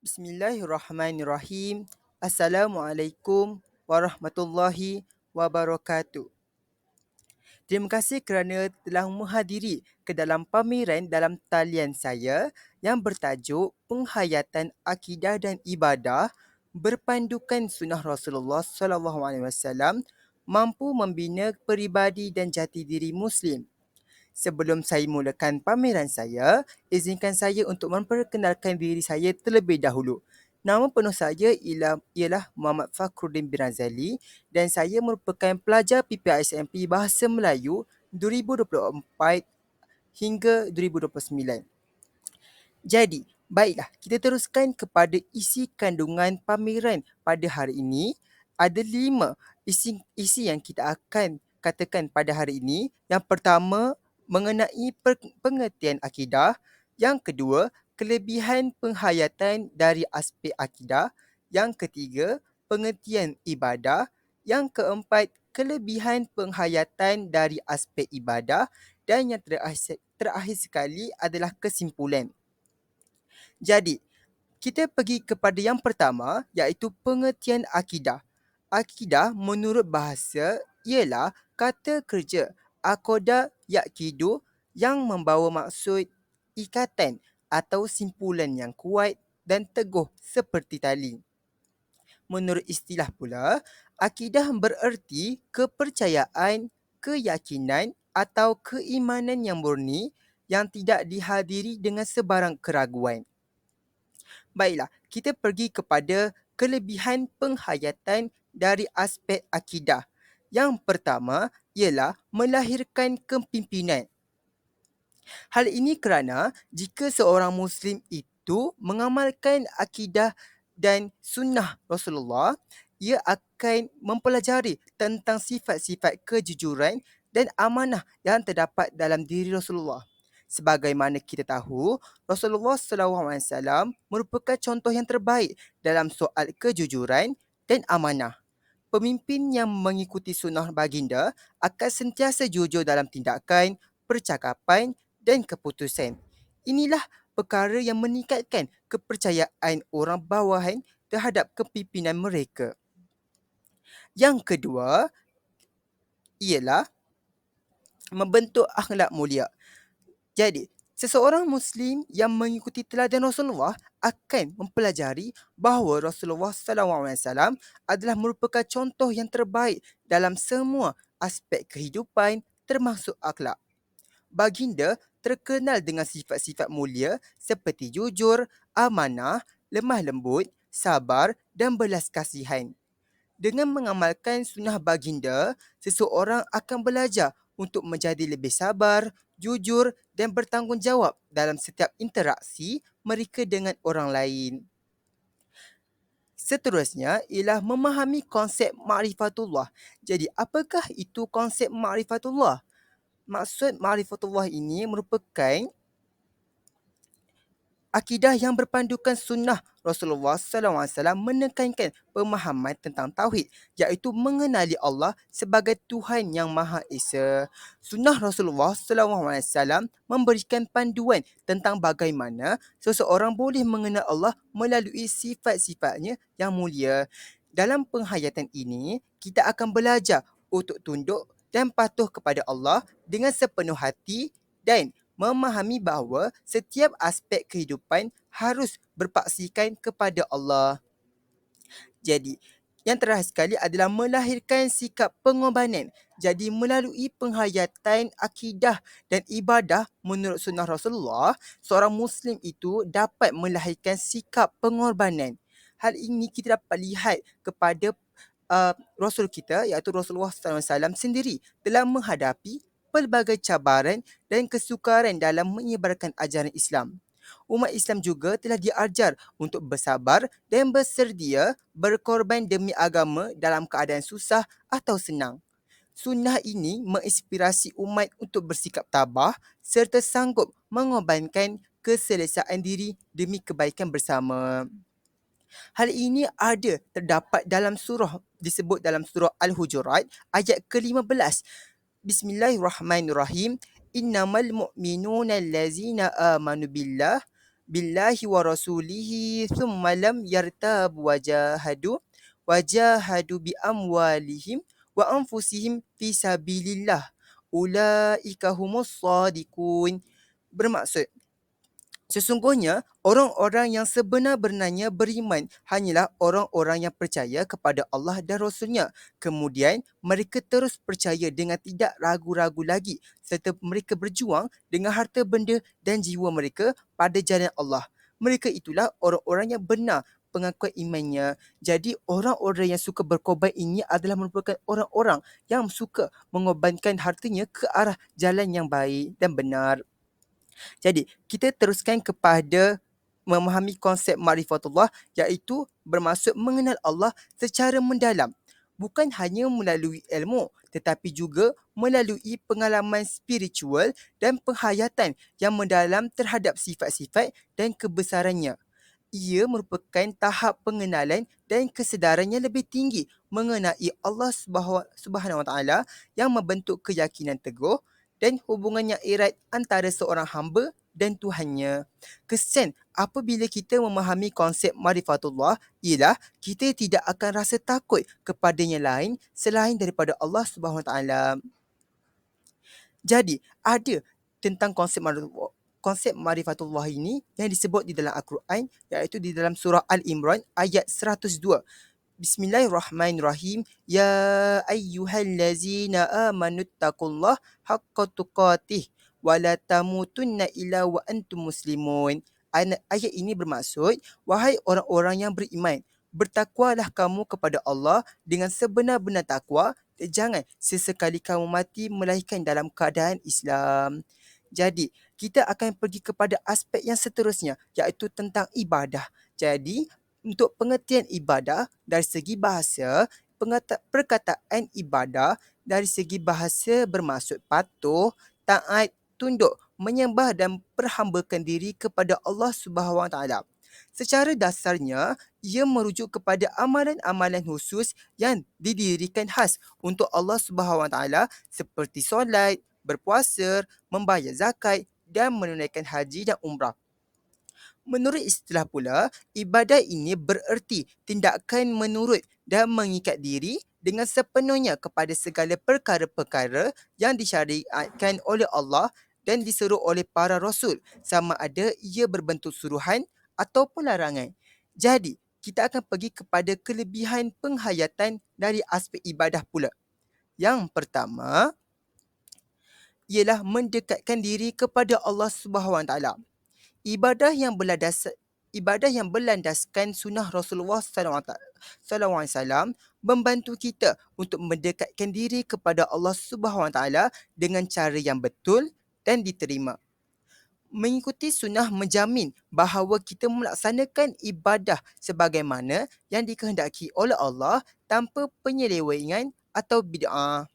Bismillahirrahmanirrahim. Assalamualaikum warahmatullahi wabarakatuh. Terima kasih kerana telah menghadiri ke dalam pameran dalam talian saya yang bertajuk Penghayatan Akidah dan Ibadah berpandukan sunnah Rasulullah SAW mampu membina peribadi dan jati diri Muslim. Sebelum saya mulakan pameran saya, izinkan saya untuk memperkenalkan diri saya terlebih dahulu. Nama penuh saya ialah Muhammad Fakhruddin bin Razali dan saya merupakan pelajar PPISMP Bahasa Melayu 2024 hingga 2029. Jadi, baiklah, kita teruskan kepada isi kandungan pameran pada hari ini. Ada 5 isi yang kita akan katakan pada hari ini. Yang pertama, mengenai pengertian akidah. Yang kedua, kelebihan penghayatan dari aspek akidah. Yang ketiga, pengertian ibadah. Yang keempat, kelebihan penghayatan dari aspek ibadah. Dan yang terakhir sekali adalah kesimpulan. Jadi, kita pergi kepada yang pertama iaitu pengertian akidah. Akidah menurut bahasa ialah kata kerja aqada yaqidu yang membawa maksud ikatan atau simpulan yang kuat dan teguh seperti tali. Menurut istilah pula, akidah bererti kepercayaan, keyakinan atau keimanan yang murni yang tidak dihadiri dengan sebarang keraguan. Baiklah, kita pergi kepada kelebihan penghayatan dari aspek akidah. Yang pertama ialah melahirkan kepimpinan. Hal ini kerana jika seorang Muslim itu mengamalkan akidah dan sunnah Rasulullah, ia akan mempelajari tentang sifat-sifat kejujuran dan amanah yang terdapat dalam diri Rasulullah. Sebagaimana kita tahu, Rasulullah SAW merupakan contoh yang terbaik dalam soal kejujuran dan amanah. Pemimpin yang mengikuti sunnah baginda akan sentiasa jujur dalam tindakan, percakapan dan keputusan. Inilah perkara yang meningkatkan kepercayaan orang bawahan terhadap kepimpinan mereka. Yang kedua ialah membentuk akhlak mulia. Jadi, seseorang Muslim yang mengikuti teladan Rasulullah akan mempelajari bahawa Rasulullah SAW adalah merupakan contoh yang terbaik dalam semua aspek kehidupan termasuk akhlak. Baginda terkenal dengan sifat-sifat mulia seperti jujur, amanah, lemah lembut, sabar dan belas kasihan. Dengan mengamalkan sunnah baginda, seseorang akan belajar untuk menjadi lebih sabar, jujur dan bertanggungjawab dalam setiap interaksi mereka dengan orang lain. Seterusnya ialah memahami konsep ma'rifatullah. Jadi, apakah itu konsep ma'rifatullah? Maksud ma'rifatullah ini merupakan akidah yang berpandukan sunnah Rasulullah SAW menekankan pemahaman tentang tauhid, iaitu mengenali Allah sebagai Tuhan yang Maha Esa. Sunnah Rasulullah SAW memberikan panduan tentang bagaimana seseorang boleh mengenal Allah melalui sifat-sifatnya yang mulia. Dalam penghayatan ini, kita akan belajar untuk tunduk dan patuh kepada Allah dengan sepenuh hati dan memahami bahawa setiap aspek kehidupan harus berpaksikan kepada Allah. Jadi, yang terakhir sekali adalah melahirkan sikap pengorbanan. Jadi, melalui penghayatan akidah dan ibadah menurut sunnah Rasulullah, seorang Muslim itu dapat melahirkan sikap pengorbanan. Hal ini kita dapat lihat kepada Rasul kita iaitu Rasulullah SAW sendiri telah menghadapi pelbagai cabaran dan kesukaran dalam menyebarkan ajaran Islam. Umat Islam juga telah diajar untuk bersabar dan bersedia berkorban demi agama dalam keadaan susah atau senang. Sunnah ini menginspirasi umat untuk bersikap tabah serta sanggup mengorbankan keselesaan diri demi kebaikan bersama. Hal ini terdapat dalam disebut dalam surah Al-Hujurat ayat ke-15. Bismillahirrahmanirrahim. Innamal mu'minuna allazina amanu billah billahi wa rasulihi thumma lam yartabu wajahadu bi amwalihim wa anfusihim fi sabilillah ulaika humus shadiqun. Bermaksud, sesungguhnya orang-orang yang sebenar-benarnya beriman hanyalah orang-orang yang percaya kepada Allah dan Rasul-Nya. Kemudian mereka terus percaya dengan tidak ragu-ragu lagi serta mereka berjuang dengan harta benda dan jiwa mereka pada jalan Allah. Mereka itulah orang-orang yang benar pengakuan imannya. Jadi orang-orang yang suka berkorban ini adalah merupakan orang-orang yang suka mengorbankan hartanya ke arah jalan yang baik dan benar. Jadi, kita teruskan kepada memahami konsep ma'rifatullah, iaitu bermaksud mengenal Allah secara mendalam. Bukan hanya melalui ilmu, tetapi juga melalui pengalaman spiritual dan penghayatan yang mendalam terhadap sifat-sifat dan kebesarannya. Ia merupakan tahap pengenalan dan kesedaran yang lebih tinggi mengenai Allah Subhanahu Wa Taala yang membentuk keyakinan teguh dan hubungan yang erat antara seorang hamba dan Tuhannya. Kesan apabila kita memahami konsep marifatullah ialah kita tidak akan rasa takut kepada yang lain selain daripada Allah Subhanahu Wa Taala. Jadi, ada tentang konsep marifatullah ini yang disebut di dalam Al-Quran, iaitu di dalam surah Al-Imran ayat 102. Bismillahirrahmanirrahim. Ya ayyuhallazina amanuttaqullah haqqa tuqatih wa la tamutunna illa wa antum muslimun. Ayat ini bermaksud, wahai orang-orang yang beriman, bertakwalah kamu kepada Allah dengan sebenar-benar takwa dan jangan sesekali kamu mati melainkan dalam keadaan Islam. Jadi, kita akan pergi kepada aspek yang seterusnya, iaitu tentang ibadah. Jadi, untuk pengertian ibadah dari segi bahasa, perkataan ibadah dari segi bahasa bermaksud patuh, taat, tunduk, menyembah dan perhambakan diri kepada Allah Subhanahu Wa Taala. Secara dasarnya, ia merujuk kepada amalan-amalan khusus yang didirikan khas untuk Allah Subhanahu Wa Taala seperti solat, berpuasa, membayar zakat dan menunaikan haji dan umrah. Menurut istilah pula, ibadah ini bererti tindakan menurut dan mengikat diri dengan sepenuhnya kepada segala perkara-perkara yang disyariatkan oleh Allah dan diseru oleh para rasul, sama ada ia berbentuk suruhan ataupun larangan. Jadi, kita akan pergi kepada kelebihan penghayatan dari aspek ibadah pula. Yang pertama ialah mendekatkan diri kepada Allah Subhanahu Wa Taala. Ibadah yang berlandaskan sunnah Rasulullah SAW membantu kita untuk mendekatkan diri kepada Allah Subhanahu Wa Taala dengan cara yang betul dan diterima. Mengikuti sunnah menjamin bahawa kita melaksanakan ibadah sebagaimana yang dikehendaki oleh Allah tanpa penyelewengan atau bid'ah.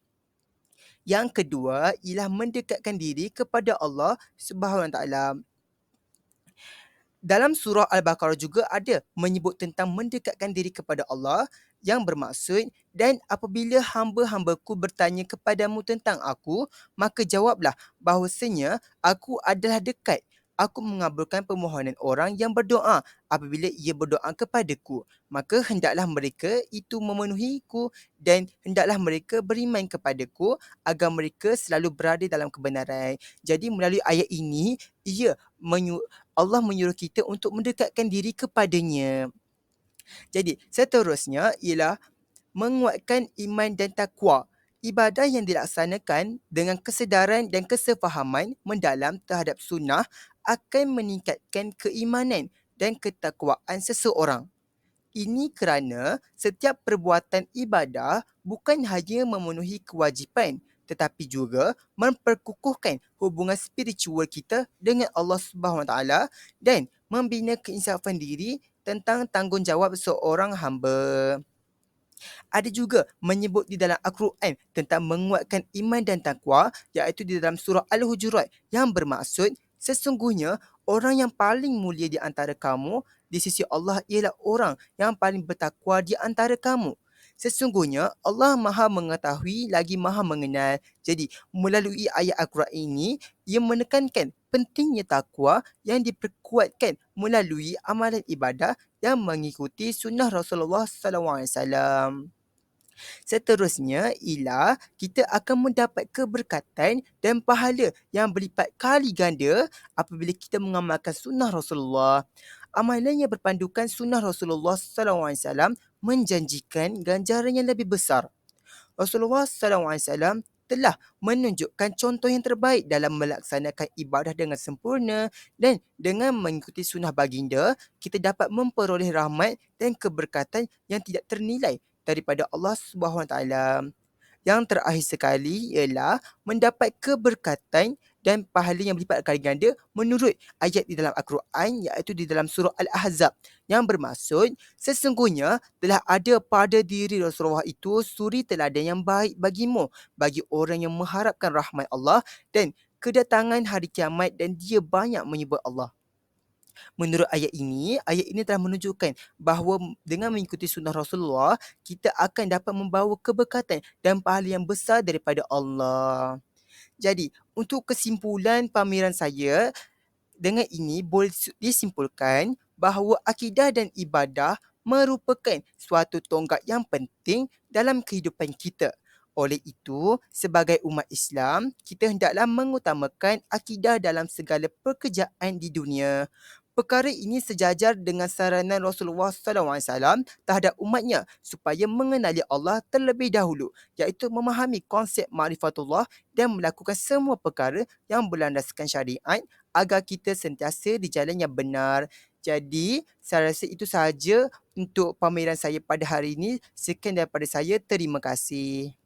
Yang kedua ialah mendekatkan diri kepada Allah Subhanahu Wa Taala. Dalam surah Al-Baqarah juga ada menyebut tentang mendekatkan diri kepada Allah yang bermaksud, dan apabila hamba-hambaku bertanya kepadamu tentang aku, maka jawablah bahawasanya aku adalah dekat. Aku mengabulkan permohonan orang yang berdoa apabila ia berdoa kepadaku. Maka hendaklah mereka itu memenuhiku dan hendaklah mereka beriman kepadaku agar mereka selalu berada dalam kebenaran. Jadi melalui ayat ini, Allah menyuruh kita untuk mendekatkan diri kepadanya. Jadi, seterusnya ialah menguatkan iman dan takwa. Ibadah yang dilaksanakan dengan kesedaran dan kesefahaman mendalam terhadap sunnah akan meningkatkan keimanan dan ketakwaan seseorang. Ini kerana setiap perbuatan ibadah bukan hanya memenuhi kewajipan, tetapi juga memperkukuhkan hubungan spiritual kita dengan Allah Subhanahu Wa Taala dan membina keinsafan diri tentang tanggungjawab seorang hamba. Ada juga menyebut di dalam Al-Quran tentang menguatkan iman dan takwa, iaitu di dalam surah Al-Hujurat yang bermaksud, sesungguhnya orang yang paling mulia di antara kamu di sisi Allah ialah orang yang paling bertakwa di antara kamu. Sesungguhnya Allah Maha mengetahui lagi Maha mengenal. Jadi melalui ayat Al-Quran ini, ia menekankan pentingnya takwa yang diperkuatkan melalui amalan ibadah yang mengikuti sunnah Rasulullah SAW. Seterusnya ialah kita akan mendapat keberkatan dan pahala yang berlipat kali ganda apabila kita mengamalkan sunnah Rasulullah. Amalan yang berpandukan sunnah Rasulullah SAW menjanjikan ganjaran yang lebih besar. Rasulullah SAW telah menunjukkan contoh yang terbaik dalam melaksanakan ibadah dengan sempurna dan dengan mengikuti sunnah baginda, kita dapat memperoleh rahmat dan keberkatan yang tidak ternilai daripada Allah SWT. Yang terakhir sekali ialah mendapat keberkatan dan pahala yang berlipat kali ganda menurut ayat di dalam Al-Quran iaitu di dalam surah Al-Ahzab yang bermaksud sesungguhnya telah ada pada diri Rasulullah itu suri teladan yang baik bagimu bagi orang yang mengharapkan rahmat Allah dan kedatangan hari kiamat dan dia banyak menyebut Allah. Menurut ayat ini telah menunjukkan bahawa dengan mengikuti sunnah Rasulullah, kita akan dapat membawa keberkatan dan pahala yang besar daripada Allah. Jadi, untuk kesimpulan pameran saya, dengan ini boleh disimpulkan bahawa akidah dan ibadah merupakan suatu tonggak yang penting dalam kehidupan kita. Oleh itu, sebagai umat Islam, kita hendaklah mengutamakan akidah dalam segala pekerjaan di dunia. Perkara ini sejajar dengan saranan Rasulullah SAW terhadap umatnya supaya mengenali Allah terlebih dahulu, iaitu memahami konsep ma'rifatullah dan melakukan semua perkara yang berlandaskan syariat agar kita sentiasa di jalan yang benar. Jadi, saya rasa itu sahaja untuk pameran saya pada hari ini. Sekian daripada saya. Terima kasih.